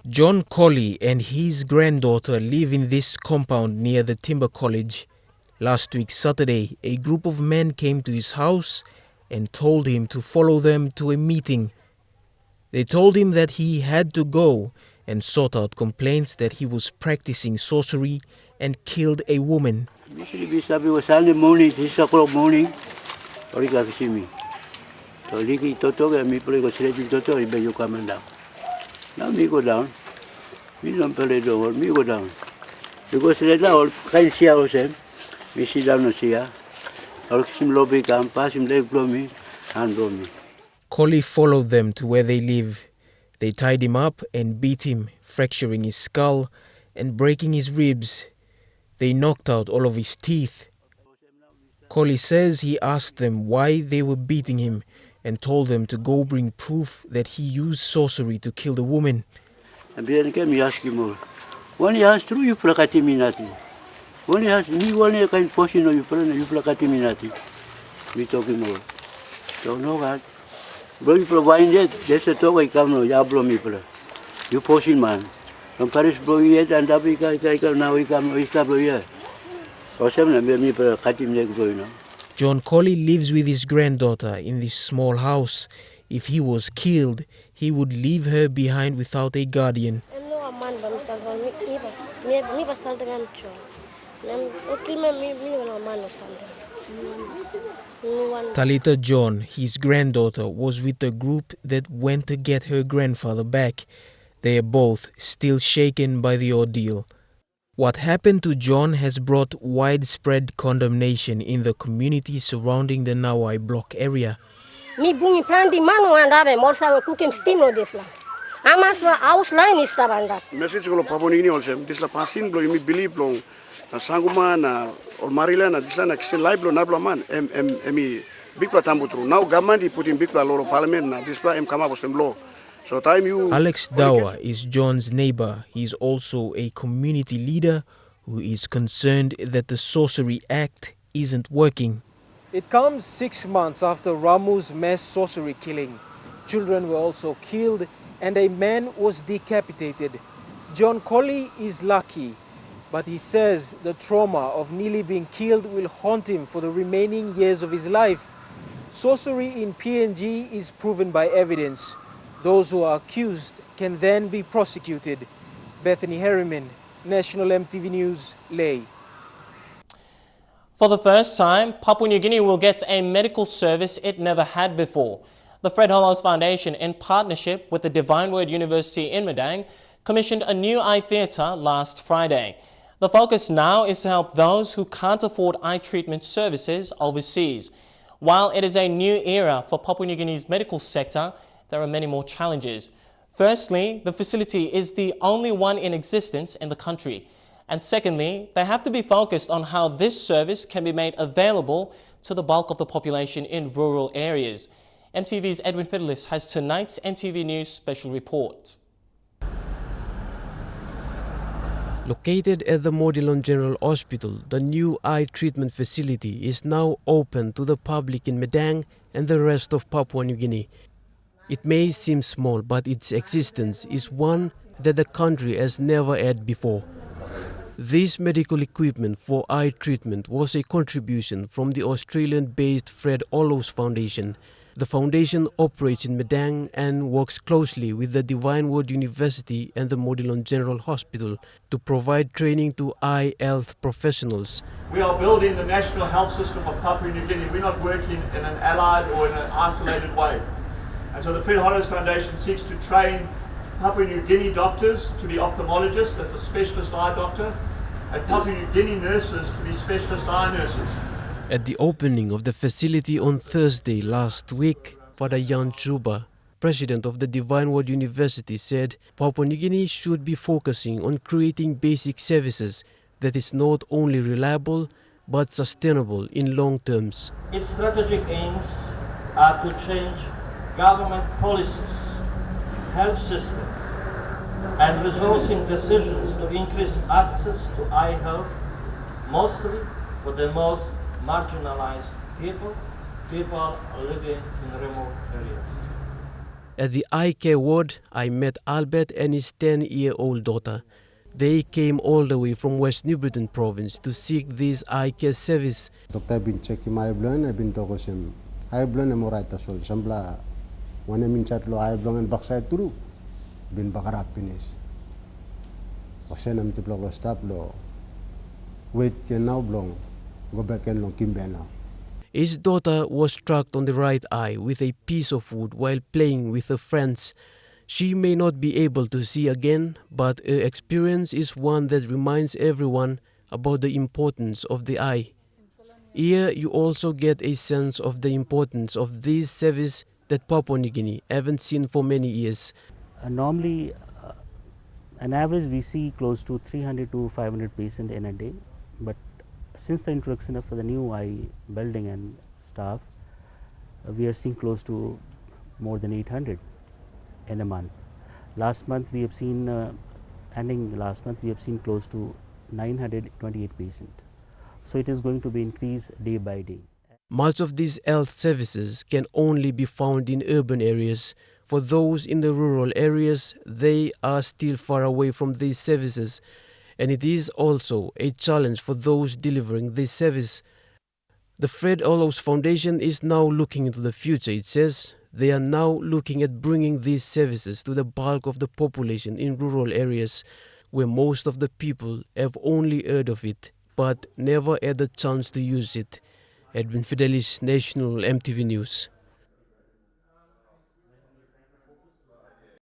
John Colley and his granddaughter live in this compound near the Timber College. Last week Saturday, a group of men came to his house and told him to follow them to a meeting. They told him that he had to go and sort out complaints that he was practicing sorcery and killed a woman. Sunday morning, 6 o'clock morning, or you see me. So Liki Toto and me play go straight to Toto, you coming down. Now me go down. Me don't play the door, me go down. You go straight down, can't see ourselves. We sit down and see her. Or him lobby come, pass him leg blow me, hand blow me. Colley followed them to where they live. They tied him up and beat him, fracturing his skull and breaking his ribs. They knocked out all of his teeth. Colley says he asked them why they were beating him and told them to go bring proof that he used sorcery to kill the woman. And then came me ask him more. When he has true, you placate me nothing. When he has me, one kind portion of you placate me nothing. We talking more. Don't know that. Bro, you provide it, there's a talk I come no, ya blow me, bro. You portion man. From Paris, blow yet, and up now we come, we stop here. Or seven, me, bro, cut him leg going on. John Colley lives with his granddaughter in this small house. If he was killed, he would leave her behind without a guardian. Talita John, his granddaughter, was with the group that went to get her grandfather back. They are both still shaken by the ordeal. What happened to John has brought widespread condemnation in the community surrounding the Nawai block area. Mi bungi planti manu andabe morsa kukim stimo desla. Amas la outline is tabanda. Message ko Papua New Guinea also. Disla pasin blo mi believe blo na sanguma na or marila na disla na kisi live blo na blo man emi big pla tambutru. Now government put in big pla loro parliament na disla em kama bosem law. So time you Alex Dawa is John's neighbor. He is also a community leader who is concerned that the Sorcery Act isn't working. It comes 6 months after Ramu's mass sorcery killing. Children were also killed and a man was decapitated. John Colley is lucky, but he says the trauma of nearly being killed will haunt him for the remaining years of his life. Sorcery in PNG is proven by evidence. Those who are accused can then be prosecuted. Bethany Harriman, National MTV News, Lae. For the first time, Papua New Guinea will get a medical service it never had before. The Fred Hollows Foundation, in partnership with the Divine Word University in Madang, commissioned a new eye theatre last Friday. The focus now is to help those who can't afford eye treatment services overseas. While it is a new era for Papua New Guinea's medical sector, there are many more challenges. Firstly, the facility is the only one in existence in the country. And secondly, they have to be focused on how this service can be made available to the bulk of the population in rural areas. MTV's Edwin Fidelis has tonight's MTV News special report. Located at the Modilon General Hospital, the new eye treatment facility is now open to the public in Madang and the rest of Papua New Guinea. It may seem small, but its existence is one that the country has never had before. This medical equipment for eye treatment was a contribution from the Australian-based Fred Hollows Foundation. The foundation operates in Madang and works closely with the Divine Word University and the Modilon General Hospital to provide training to eye health professionals. We are building the national health system of Papua New Guinea. We're not working in an allied or in an isolated way. And so the Fred Hollows Foundation seeks to train Papua New Guinea doctors to be ophthalmologists, that's a specialist eye doctor, and Papua New Guinea nurses to be specialist eye nurses. At the opening of the facility on Thursday last week, Father Jan Chuba, president of the Divine Word University, said Papua New Guinea should be focusing on creating basic services that is not only reliable but sustainable in long terms. Its strategic aims are to change government policies, health systems, and resourcing decisions to increase access to eye health, mostly for the most marginalized people living in remote areas. At the Eyecare ward, I met Albert and his 10-year-old daughter. They came all the way from West New Britain province to seek this Eyecare service. Doctor bin checking my blood, I've been talking some eye blood and more right as well. Sambla when I'm in chat low eye blood and backside through bin bakarap finish. Kasi namin ti blog lo stop lo wait can now blong go back and long kimbe now. His daughter was struck on the right eye with a piece of wood while playing with her friends. She may not be able to see again, but her experience is one that reminds everyone about the importance of the eye. Here you also get a sense of the importance of this service that Papua New Guinea haven't seen for many years. Normally, on average, we see close to 300 to 500 patients in a day, but since the introduction of the new eye building and staff, we are seeing close to more than 800 in a month. Last month we have seen, ending last month, we have seen close to 928 patients. So it is going to be increased day by day. Much of these health services can only be found in urban areas. For those in the rural areas, they are still far away from these services, and it is also a challenge for those delivering this service. The Fred Hollows Foundation is now looking into the future, it says. They are now looking at bringing these services to the bulk of the population in rural areas where most of the people have only heard of it but never had the chance to use it. Edwin Fidelis, National MTV News.